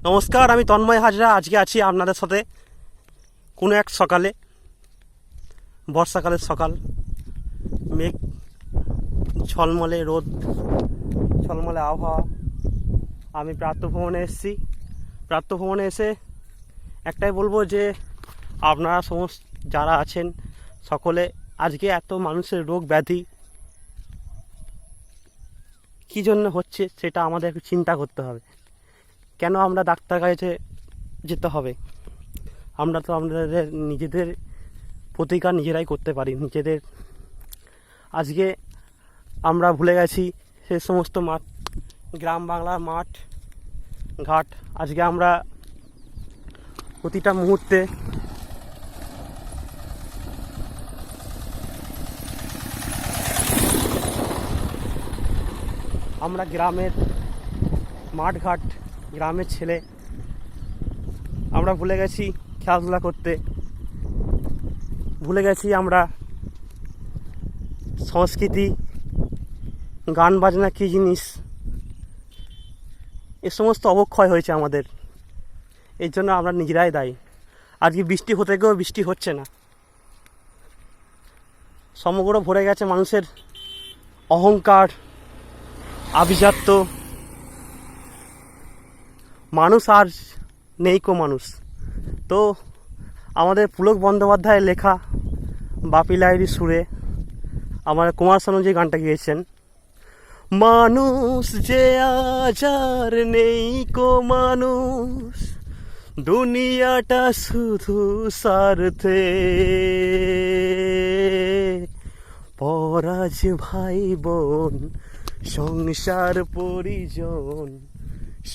নমস্কার, আমি তন্ময় হাজরা। আজকে আছি আপনাদের সাথে কোনো এক সকালে, বর্ষাকালের সকাল, মেঘ, ঝলমলে রোদ, ঝলমলে আবহাওয়া। আমি প্রাতঃভ্রমণে এসেছি। প্রাতঃভ্রমণে এসে একটাই বলবো যে আপনারা সমস্ত যারা আছেন সকলে, আজকে এত মানুষের রোগ ব্যাধি কী জন্য হচ্ছে সেটা আমাদের একটু চিন্তা করতে হবে। কেন আমরা ডাক্তার কাছে যেতে হবে? আমরা তো আমাদের নিজেদের প্রতিকার নিজেরাই করতে পারি নিজেদের। আজকে আমরা ভুলে গেছি সে সমস্ত মাঠ, গ্রাম বাংলার মাঠ ঘাট। আজকে আমরা প্রতিটা মুহূর্তে আমরা গ্রামের মাঠ ঘাট, গ্রামের ছেলে, আমরা ভুলে গেছি খেলাধুলা করতে। ভুলে গেছি আমরা সংস্কৃতি, গান বাজনা কী জিনিস। এ সমস্ত অবক্ষয় হয়েছে আমাদের, এর জন্য আমরা নিজেরাই দায়ী। আজকে বৃষ্টি হতে গিয়েও বৃষ্টি হচ্ছে না। সমগ্র ভরে গেছে মানুষের অহংকার, আভিজাত্য। মানুষ আর নেই কো মানুষ। তো আমাদের পুলক বন্দ্যোপাধ্যায়ের লেখা বাপি লাহিড়ী সুরে আমার কুমার শানু যে গানটা গিয়েছেন, মানুষ যে আজ আর নেই কো মানুষ, দুনিয়াটা শুধু স্বার্থে, পরাজ ভাই বোন সংসার পরিজন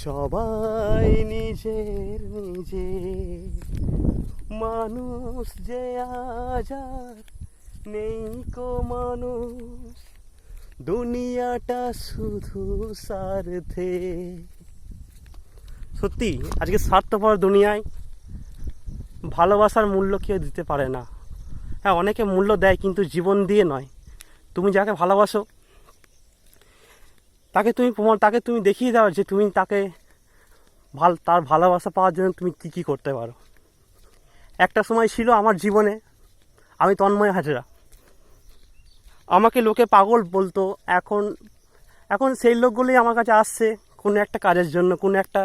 সবাই নিজের নিজে। মানুষ যে আজ আর নেই কো মানুষ, দুনিয়াটা শুধু স্বার্থে। সত্যি আজকে স্বার্থপর দুনিয়ায় ভালোবাসার মূল্য কেউ দিতে পারে না। হ্যাঁ, অনেকে মূল্য দেয়, কিন্তু জীবন দিয়ে নয়। তুমি যাকে ভালোবাসো তাকে তুমি দেখিয়ে দাও যে তুমি তাকে তার ভালোবাসা পাওয়ার জন্য তুমি কী কী করতে পারো। একটা সময় ছিল আমার জীবনে, আমি তন্ময় হাজরা, আমাকে লোকে পাগল বলতো। এখন সেই লোকগুলোই আমার কাছে আসছে কোনো একটা কাজের জন্য, কোনো একটা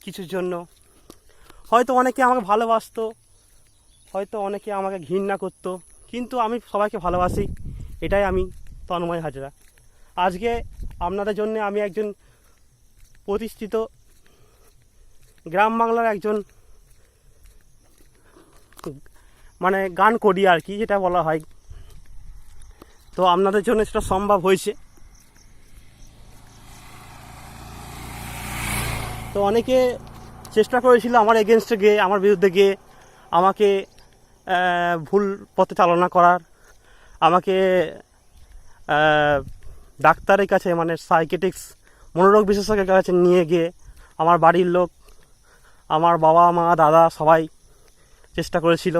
কিছুর জন্য। হয়তো অনেকে আমাকে ভালোবাসতো, হয়তো অনেকে আমাকে ঘৃণা করতো, কিন্তু আমি সবাইকে ভালোবাসি। এটাই আমি তন্ময় হাজরা। আজকে আপনাদের জন্য আমি একজন প্রতিষ্ঠিত গ্রাম বাংলার একজন গান করি আর কি, যেটা বলা হয়। তো আপনাদের জন্য সেটা সম্ভব হয়েছে। তো অনেকে চেষ্টা করেছিল আমার এগেনস্টে গিয়ে, আমার বিরুদ্ধে গিয়ে আমাকে ভুল পথে চালনা করার, আমাকে ডাক্তারের কাছে সাইকিয়াট্রিক্স মনোরোগ বিশেষজ্ঞের কাছে নিয়ে গিয়ে আমার বাড়ির লোক, আমার বাবা মা দাদা সবাই চেষ্টা করেছিল।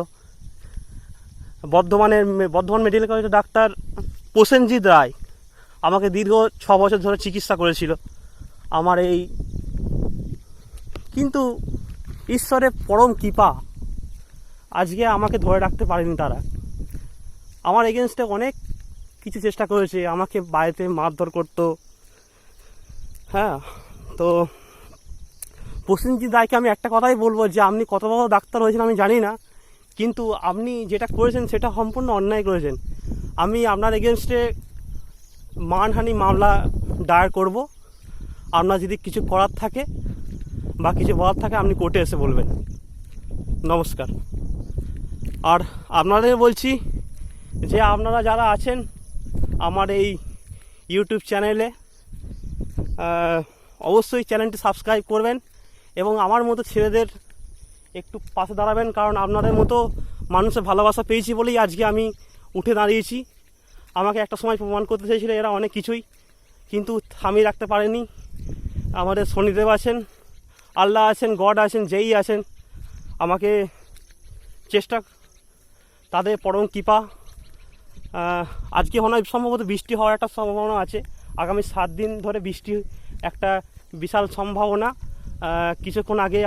বর্ধমান মেডিকেল কলেজের ডাক্তার প্রসেনজিৎ রায় আমাকে দীর্ঘ 6 বছর ধরে চিকিৎসা করেছিল আমার এই। কিন্তু ঈশ্বরের পরম কৃপা, আজকে আমাকে ধরে রাখতে পারেনি তারা। আমার এগেনস্টে অনেক কিছু চেষ্টা করেছে, আমাকে বাড়িতে মারধর করতো। হ্যাঁ, তো প্রসেনজিৎ রায়কে আমি একটা কথাই বলবো যে আপনি কত বড় ডাক্তার হয়েছেন আমি জানি না, কিন্তু আপনি যেটা করেছেন সেটা সম্পূর্ণ অন্যায় করেছেন। আমি আপনার এগেনস্টে মানহানি মামলা দায়ের করব। আপনার যদি কিছু করার থাকে বা কিছু বলার থাকে আপনি কোর্টে এসে বলবেন। নমস্কার। আর আপনাদের বলছি যে আপনারা যারা আছেন আমার এই ইউটিউব চ্যানেলে, অবশ্যই চ্যানেলটি সাবস্ক্রাইব করবেন এবং আমার মতো ছেলেদের একটু পাশে দাঁড়াবেন। কারণ আপনাদের মতো মানুষের ভালোবাসা পেয়েছি বলেই আজকে আমি উঠে দাঁড়িয়েছি। আমাকে একটা সময় প্রমাণ করতে চেয়েছিল এরা অনেক কিছুই, কিন্তু থামিয়ে রাখতে পারেনি। আমাদের শনিদেব আছেন, আল্লাহ আছেন, গড আছেন, যেই আছেন, আমাকে তাদের পরম কৃপা। আজকে মনে হয় সম্ভবত বৃষ্টি হওয়ার একটা সম্ভাবনা আছে। আগামী 7 দিন ধরে বৃষ্টি একটা বিশাল সম্ভাবনা। কিছুক্ষণ আগে